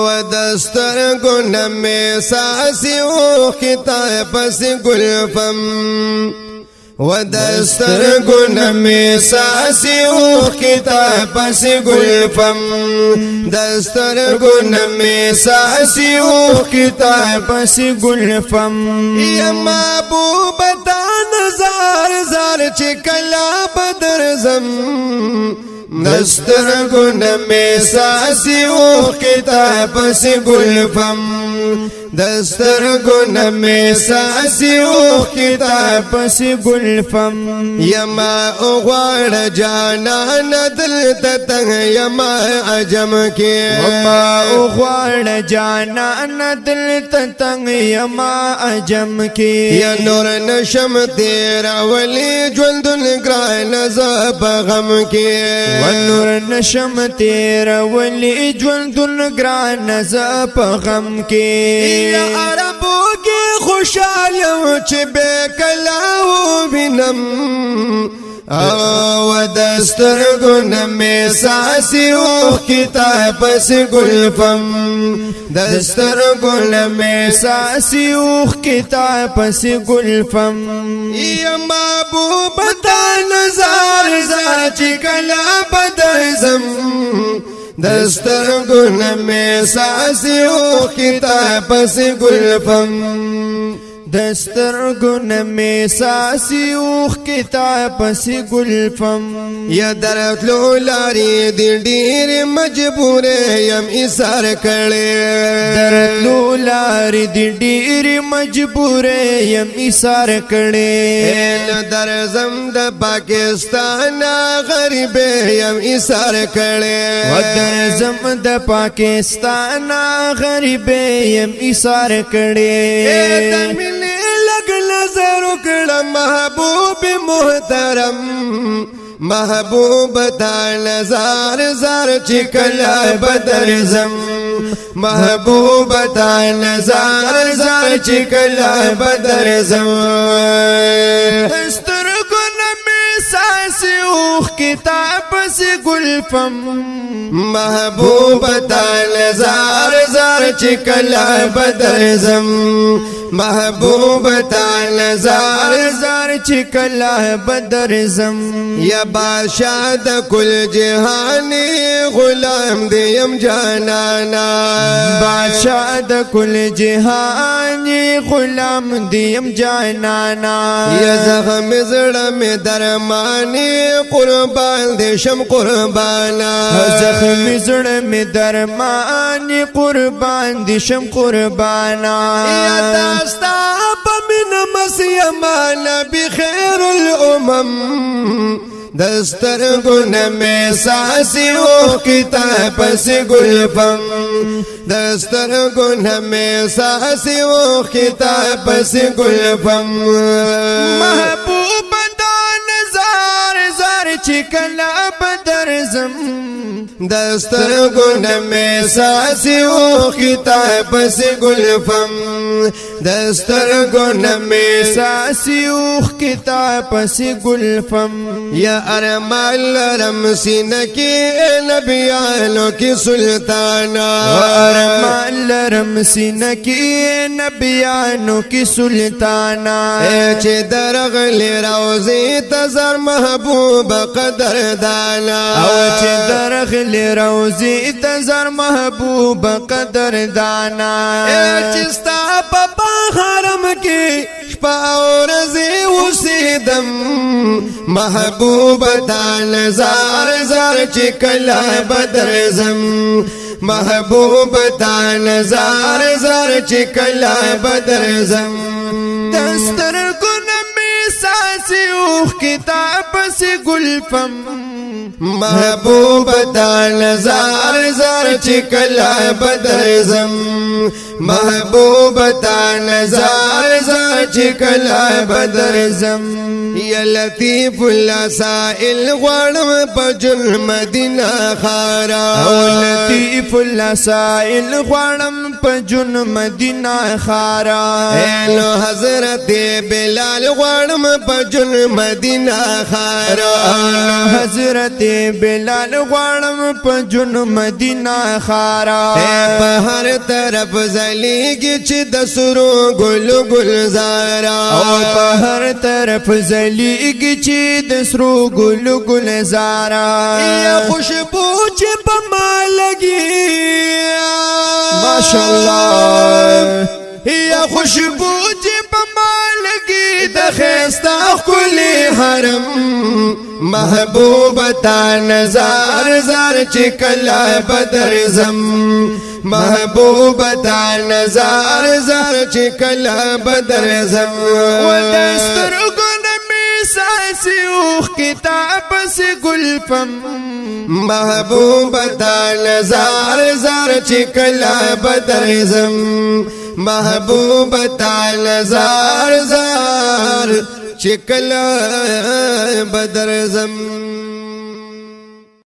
ودستر گنم ساسی و خطا پس گلفم ودستر گنم ساسی و خطا پس گلفم دستر گنم ساسی و خطا پس گلفم یا محبوب تا نظر زار چکلا بدر زم دستر گنم ساسی و خطا پس گلفم دستر گنم ساسی و خطا پس گلفم یما اغوار جانان دل تتنگ یما عجم کی یما اغوار جانان دل تتنگ یما عجم کی یا نور نشم تیرا ولی جلدن گران زب غم کی ونور نشم تیرا ولی جلدن گران زب غم کی یا عربو کی خوشحال یو چی بے کلاو بینم و دستر گنم ساسی و خطا پس گلفم دستر گنم ساسی و خطا پس گلفم یا محبوب تا نظر زار چی کلا بدرزم دستر گنم ساسی و خطا پس گلفم دستر گنم ساسی و خطا پس گلفم یا درتلو لاری دی ډیر مجبور یم ایثار کړي درتلو لاری دی ډیر مجبور یم ایثار کړي ان درزم د پاکستان غریب یم ایثار کړي و درزم د پاکستان غریب یم ایثار کړي لگ نظر اکڑا محبوب محترم محبوب تا نظار زار چکلا بدرزم محبوب تا نظار زار چکلا بدرزم دستر گنم ساسی اوخ کتاب سی گلفم محبوب تا نظار زار چکلا بدرزم محبوب تا نظار زار چکلا بدرزم یا بادشاہ دا کل جہانی غلام دیم جانانا بادشاہ دا کل جہانی غلام دیم جانانا یا زخم زڑم درمانی قربان دیشم قربانا زخم زڑم درمانی قربان دیشم قربانا یا داستا بمن مسیما نبی خیر الامم دستر گنم ساسی و خطا پس گلفم دستر گنم ساسی و خطا پس گلفم محبوب دان زار زار چکلا بدرزم دستر گنم ساسی و خطا پس گلفم دستر گنم ساسی و خطا پس گلفم یا ارمان لرم سینکی نبیانو کی سلطانا ارمان لرم سینکی نبیانو کی سلطانا چه درغلی روزی تزر محبوب قدر دانا او چه درغلی روزی تزر محبوب قدر دانا چستا پا حرم کی شپا اور زی وسیدم محبوب تا نظار زار چکلا بدرزم محبوب تا نظار زار چکلا بدرزم دستر گنم ساسی اوخ کتاب سی گلفم محبوب تا نظار زار چکلا بدرزم محبوب تا نظار زار چکلا بدرزم یا لطیف الاسائل غوانم پجن مدینہ خارا لطیف الاسائل غوانم پجن مدینہ خارا اینو حضرت بلال غوانم پجن مدینہ خارا حضرت بلال غواړم په جون مدینه خارا په هر طرف زلیږي چې د سرو ګلو گلزارا او په هر طرف زلیږي چې د سرو ګلو گلزارا یا خوشبو چې په ما لګي ماشاءالله یا خوشبو چې په ما لګي د خستا خلی حرم محبوب تا نظر زر چې کلا بدر زم محبوب تا نظر زر چې کلا بدر زم ودستر ګل می ساسي اوخ کتاب سے گلفم محبوب تا نظر زر چې کلا بدر زم محبوب تا نظر زر چې کلا بدر زم